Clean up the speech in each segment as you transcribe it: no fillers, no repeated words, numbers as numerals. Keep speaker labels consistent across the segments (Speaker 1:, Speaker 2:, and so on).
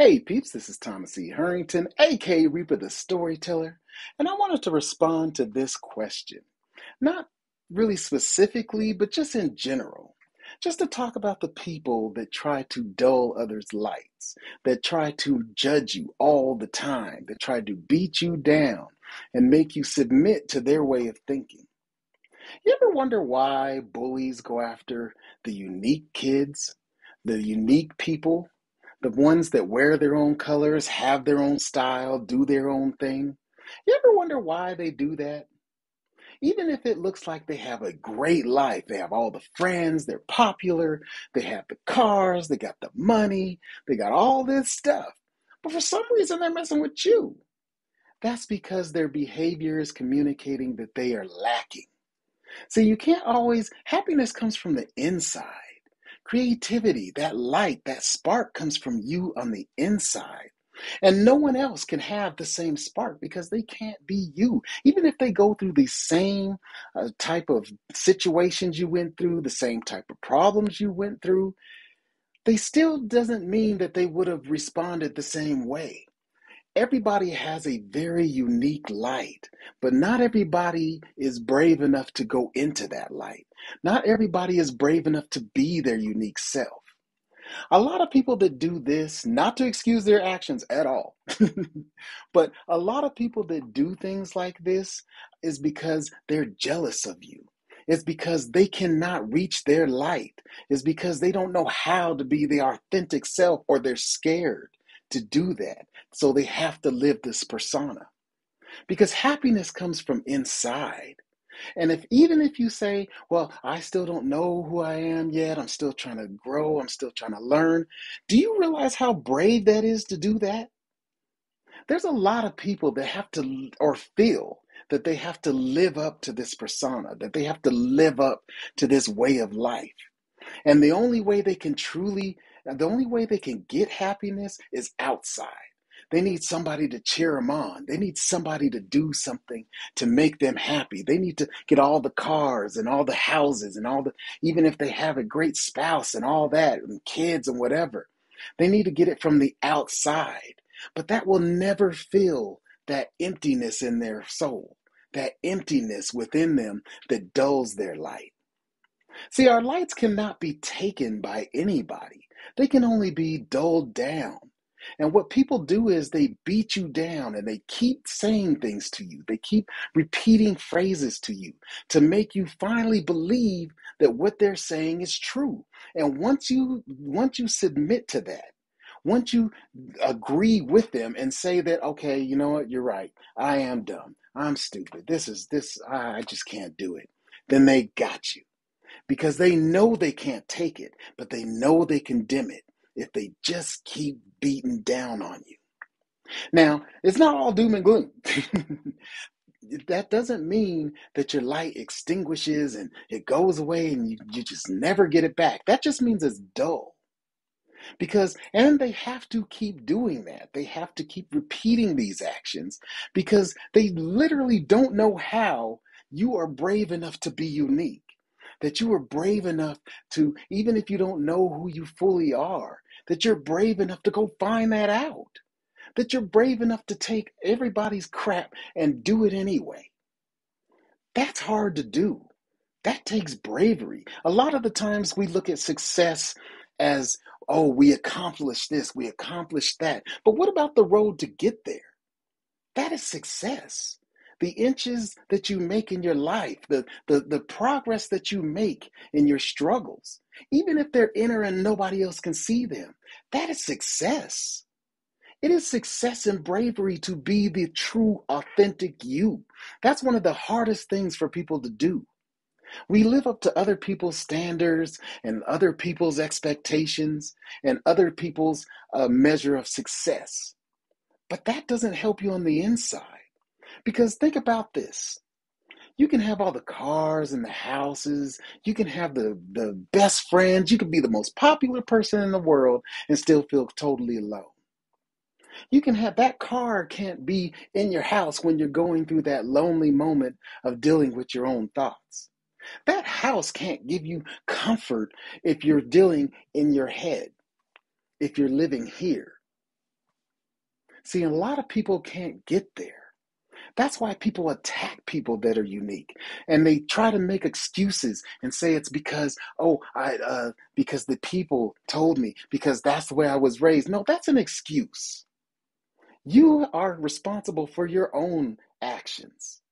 Speaker 1: Hey peeps, this is Thomas E. Harrington, aka Reaper the Storyteller, and I wanted to respond to this question. Not really specifically, but just in general. Just to talk about the people that try to dull others' lights, that try to judge you all the time, that try to beat you down and make you submit to their way of thinking. You ever wonder why bullies go after the unique kids, the unique people, the ones that wear their own colors, have their own style, do their own thing? You ever wonder why they do that? Even if it looks like they have a great life, they have all the friends, they're popular, they have the cars, they got the money, they got all this stuff. But for some reason, they're messing with you. That's because their behavior is communicating that they are lacking. See, you can't always, happiness comes from the inside. Creativity, that light, that spark comes from you on the inside. And no one else can have the same spark because they can't be you. Even if they go through the same type of situations you went through, the same type of problems you went through, they still doesn't mean that they would have responded the same way. Everybody has a very unique light, but not everybody is brave enough to go into that light. Not everybody is brave enough to be their unique self. A lot of people that do this, not to excuse their actions at all, but a lot of people that do things like this is because they're jealous of you. It's because they cannot reach their light. It's because they don't know how to be the authentic self or they're scared to do that. So they have to live this persona. Because happiness comes from inside. And if even if you say, well, I still don't know who I am yet, I'm still trying to grow, I'm still trying to learn, do you realize how brave that is to do that? There's a lot of people that have to, or feel that they have to live up to this persona, that they have to live up to this way of life. And the only way they can get happiness is outside. They need somebody to cheer them on. They need somebody to do something to make them happy. They need to get all the cars and all the houses and even if they have a great spouse and all that and kids and whatever, they need to get it from the outside. But that will never fill that emptiness in their soul, that emptiness within them that dulls their light. See, our lights cannot be taken by anybody. They can only be dulled down. And what people do is they beat you down and they keep saying things to you. They keep repeating phrases to you to make you finally believe that what they're saying is true. And once you submit to that, once you agree with them and say that, okay, you know what, you're right. I am dumb. I'm stupid. I just can't do it. Then they got you because they know they can't take it, but they know they can dim it if they just keep beating down on you. Now, it's not all doom and gloom. That doesn't mean that your light extinguishes and it goes away and you just never get it back. That just means it's dull. And they have to keep doing that. They have to keep repeating these actions because they literally don't know how you are brave enough to be unique. That you are brave enough to, even if you don't know who you fully are, that you're brave enough to go find that out. That you're brave enough to take everybody's crap and do it anyway. That's hard to do. That takes bravery. A lot of the times we look at success as, oh, we accomplished this, we accomplished that. But what about the road to get there? That is success. The inches that you make in your life, the progress that you make in your struggles, even if they're inner and nobody else can see them, that is success. It is success and bravery to be the true, authentic you. That's one of the hardest things for people to do. We live up to other people's standards and other people's expectations and other people's measure of success. But that doesn't help you on the inside. Because think about this. You can have all the cars and the houses. You can have the best friends. You can be the most popular person in the world and still feel totally alone. You can have that car can't be in your house when you're going through that lonely moment of dealing with your own thoughts. That house can't give you comfort if you're dealing in your head, if you're living here. See, a lot of people can't get there. That's why people attack people that are unique, and they try to make excuses and say it's because because the people told me, because that's the way I was raised. No, that's an excuse. You are responsible for your own actions.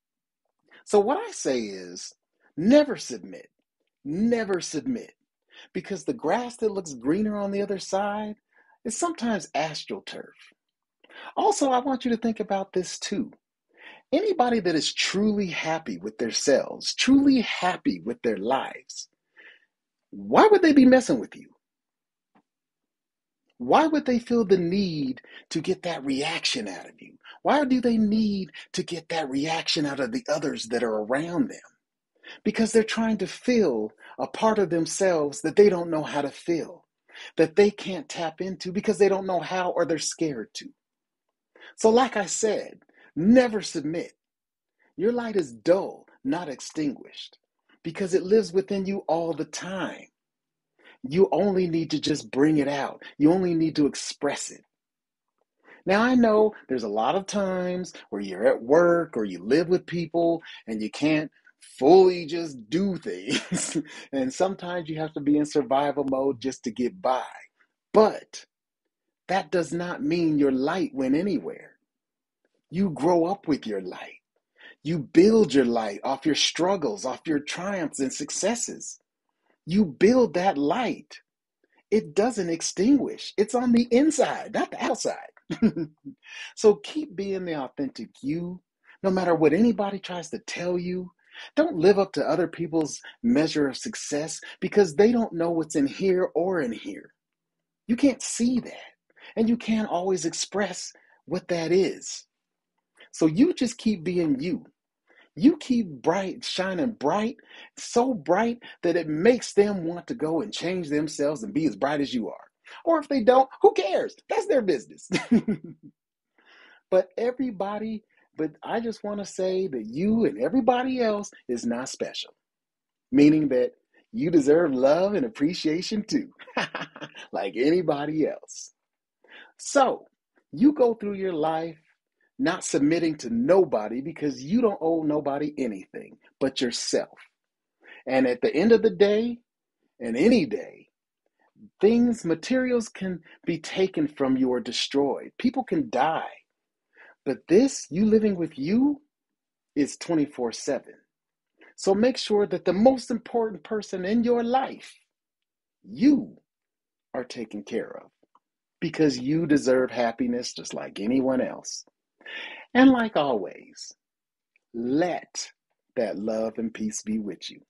Speaker 1: So what I say is, never submit, never submit, because the grass that looks greener on the other side is sometimes astroturf. Also, I want you to think about this too. Anybody that is truly happy with themselves, truly happy with their lives, why would they be messing with you? Why would they feel the need to get that reaction out of you? Why do they need to get that reaction out of the others that are around them? Because they're trying to feel a part of themselves that they don't know how to feel, that they can't tap into because they don't know how, or they're scared to. So, like I said, never submit. Your light is dull, not extinguished, because it lives within you all the time. You only need to just bring it out. You only need to express it. Now, I know there's a lot of times where you're at work or you live with people and you can't fully just do things. And sometimes you have to be in survival mode just to get by. But that does not mean your light went anywhere. You grow up with your light. You build your light off your struggles, off your triumphs and successes. You build that light. It doesn't extinguish. It's on the inside, not the outside. So keep being the authentic you, no matter what anybody tries to tell you. Don't live up to other people's measure of success because they don't know what's in here or in here. You can't see that, and you can't always express what that is. So you just keep being you. You keep bright, shining bright, so bright that it makes them want to go and change themselves and be as bright as you are. Or if they don't, who cares? That's their business. But everybody, but I just want to say that you and everybody else is not special, meaning that you deserve love and appreciation too, like anybody else. So you go through your life not submitting to nobody because you don't owe nobody anything but yourself. And at the end of the day, and any day, materials can be taken from you or destroyed. People can die. But this, you living with you, is 24/7. So make sure that the most important person in your life, you, are taken care of because you deserve happiness just like anyone else. And like always, let that love and peace be with you.